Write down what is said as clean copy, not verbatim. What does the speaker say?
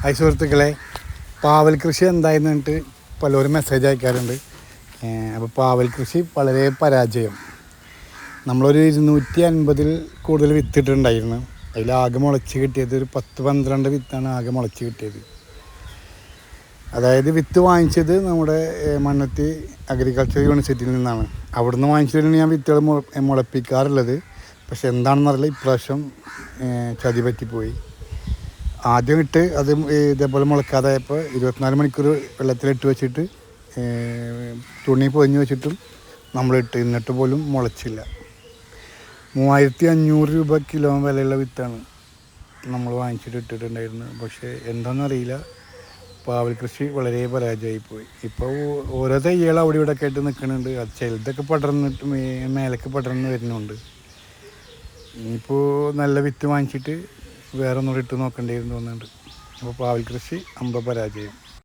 Hi സുഹൃത്തുക്കളെ, പാവൽ കൃഷി എന്തായെന്ന് പറഞ്ഞിട്ട് പലരും മെസ്സേജ് അയക്കാറുണ്ട്. അപ്പോൾ പാവൽ കൃഷി വളരെ പരാജയം. നമ്മളൊരു 250 കൂടുതൽ വിത്തിട്ടുണ്ടായിരുന്നു. അതിലാകെ മുളച്ച് കിട്ടിയത് ഒരു 10-12 വിത്താണ് ആകെ മുളച്ച് കിട്ടിയത്. അതായത് വിത്ത് വാങ്ങിച്ചത് നമ്മുടെ മണ്ണത്തി അഗ്രികൾച്ചർ യൂണിവേഴ്സിറ്റിയിൽ നിന്നാണ്. അവിടുന്ന് വാങ്ങിച്ചിട്ടാണ് ഞാൻ വിത്തുകൾ മുളപ്പിക്കാറുള്ളത്. പക്ഷെ എന്താണെന്നറിയില്ല, ഇപ്രാവശ്യം ചതി പറ്റിപ്പോയി. ആദ്യം ഇട്ട് അത് ഇതേപോലെ മുളക്കാതായപ്പോൾ 24 മണിക്കൂർ വെള്ളത്തിലിട്ട് വെച്ചിട്ട് തുണി പൊതിഞ്ഞ് വെച്ചിട്ടും നമ്മളിട്ട്, എന്നിട്ട് പോലും മുളച്ചില്ല. 3500 രൂപ കിലോ വിലയുള്ള വിത്താണ് നമ്മൾ വാങ്ങിച്ചിട്ട് ഇട്ടിട്ടുണ്ടായിരുന്നത്. പക്ഷേ എന്താണെന്നറിയില്ല, പാവൽ കൃഷി വളരെ പരാജയമായിപ്പോയി. ഇപ്പോൾ ഓരോ തയ്യകൾ അവിടെ ഇവിടെ ഒക്കെ ആയിട്ട് നിൽക്കുന്നുണ്ട്. അത് ചിലതൊക്കെ പടർന്നിട്ട് മേലേക്ക് പടർന്ന് വരുന്നുണ്ട്. ഇനിയിപ്പോൾ നല്ല വിത്ത് വാങ്ങിച്ചിട്ട് വേറെ ഒന്നുകൂടി ഇട്ട് നോക്കേണ്ടിയിരുന്നു തോന്നുന്നുണ്ട്. അപ്പോൾ പാവൽ കൃഷി പരാജയം.